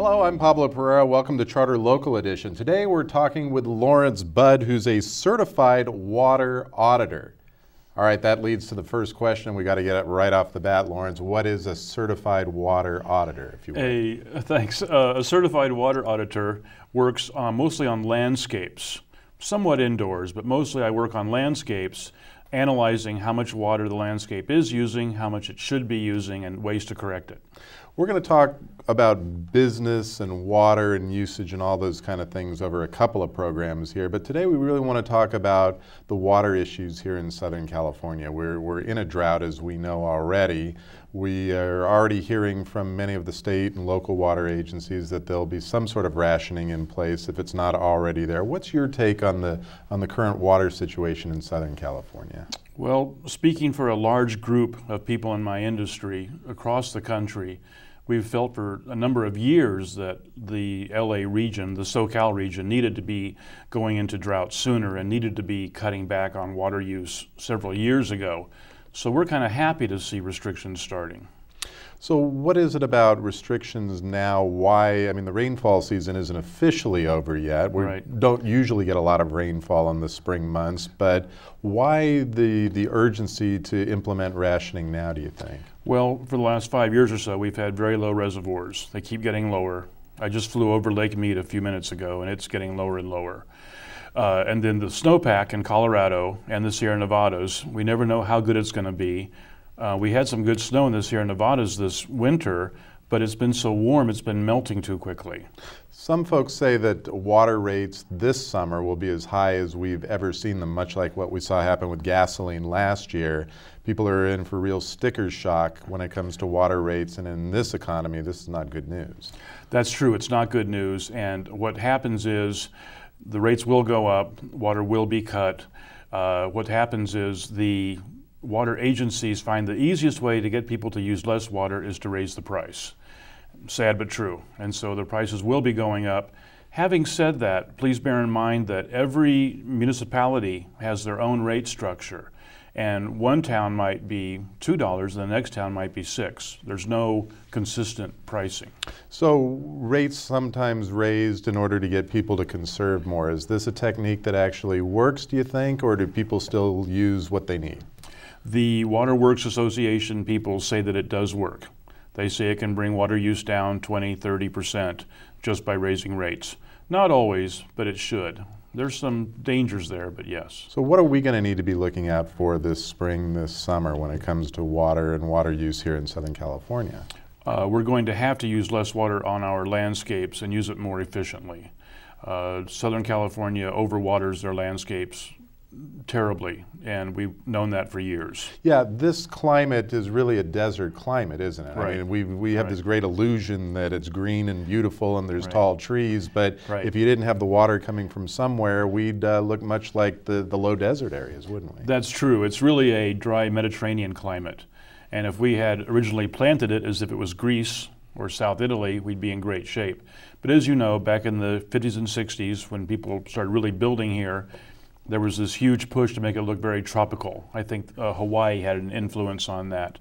Hello, I'm Pablo Pereira. Welcome to Charter Local Edition. Today we're talking with Laurence Budd, who's a certified water auditor. All right, that leads to the first question. We got to get it right off the bat, Laurence. What is a certified water auditor, if you will? Thanks. A certified water auditor works mostly on landscapes, somewhat indoors, but mostly I work on landscapes, analyzing how much water the landscape is using, how much it should be using, and ways to correct it. We're going to talk about business and water and usage and all those kind of things over a couple of programs here, but today we really want to talk about the water issues here in Southern California. We're in a drought, as we know already. We are already hearing from many of the state and local water agencies that there'll be some sort of rationing in place if it's not already there. What's your take on the current water situation in Southern California? Well, speaking for a large group of people in my industry across the country, we've felt for a number of years that the LA region, the SoCal region, needed to be going into drought sooner and needed to be cutting back on water use several years ago. So we're kind of happy to see restrictions starting. So what is it about restrictions now? Why? I mean, the rainfall season isn't officially over yet. We don't usually get a lot of rainfall in the spring months, but why the urgency to implement rationing now, do you think? Well, for the last 5 years or so, we've had very low reservoirs. They keep getting lower. I just flew over Lake Mead a few minutes ago, and it's getting lower and lower. And then the snowpack in Colorado and the Sierra Nevadas, we never know how good it's going to be. We had some good snow in the Sierra Nevadas this winter, but it's been so warm it's been melting too quickly. Some folks say that water rates this summer will be as high as we've ever seen them, much like what we saw happen with gasoline last year. People are in for real sticker shock when it comes to water rates, and in this economy, this is not good news. That's true, it's not good news, and what happens is the rates will go up, water will be cut. What happens is the water agencies find the easiest way to get people to use less water is to raise the price. Sad but true. And so the prices will be going up. Having said that, please bear in mind that every municipality has their own rate structure. And one town might be $2 and the next town might be $6. There's no consistent pricing. So rates sometimes raised in order to get people to conserve more. Is this a technique that actually works, do you think, or do people still use what they need? The Water Works Association people say that it does work. They say it can bring water use down 20–30% just by raising rates. Not always, but it should. There's some dangers there, but yes. So what are we going to need to be looking at for this spring, this summer, when it comes to water and water use here in Southern California? We're going to have to use less water on our landscapes and use it more efficiently. Southern California overwaters their landscapes terribly, and we've known that for years. Yeah, this climate is really a desert climate, isn't it? Right. I mean, we have this great illusion that it's green and beautiful and there's tall trees, but if you didn't have the water coming from somewhere, we'd look much like the low desert areas, wouldn't we? That's true. It's really a dry Mediterranean climate, and if we had originally planted it as if it was Greece or South Italy, we'd be in great shape. But as you know, back in the 50s and 60s, when people started really building here, there was this huge push to make it look very tropical. I think Hawaii had an influence on that.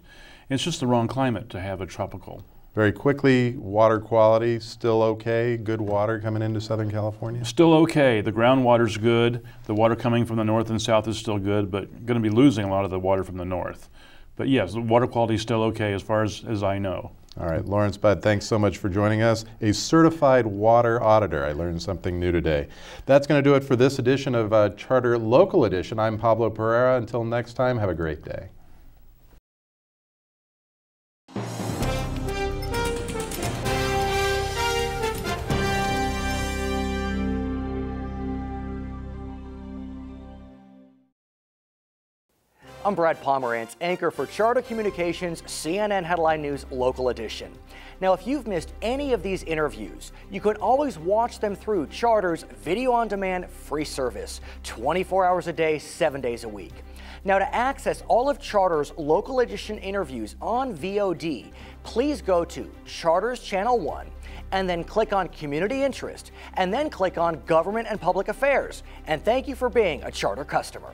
It's just the wrong climate to have a tropical. Very quickly, water quality, still okay? Good water coming into Southern California? Still okay. The groundwater's good. The water coming from the north and south is still good, but going to be losing a lot of the water from the north. But yes, the water quality is still okay as far as I know. All right, Laurence Budd, thanks so much for joining us. A certified water auditor. I learned something new today. That's going to do it for this edition of Charter Local Edition. I'm Pablo Pereira. Until next time, have a great day. I'm Brad Pomerantz, anchor for Charter Communications CNN Headline News Local Edition. Now, if you've missed any of these interviews, you can always watch them through Charter's video-on-demand free service, 24 hours a day, 7 days a week. Now, to access all of Charter's Local Edition interviews on VOD, please go to Charter's Channel 1 and then click on Community Interest and then click on Government and Public Affairs. And thank you for being a Charter customer.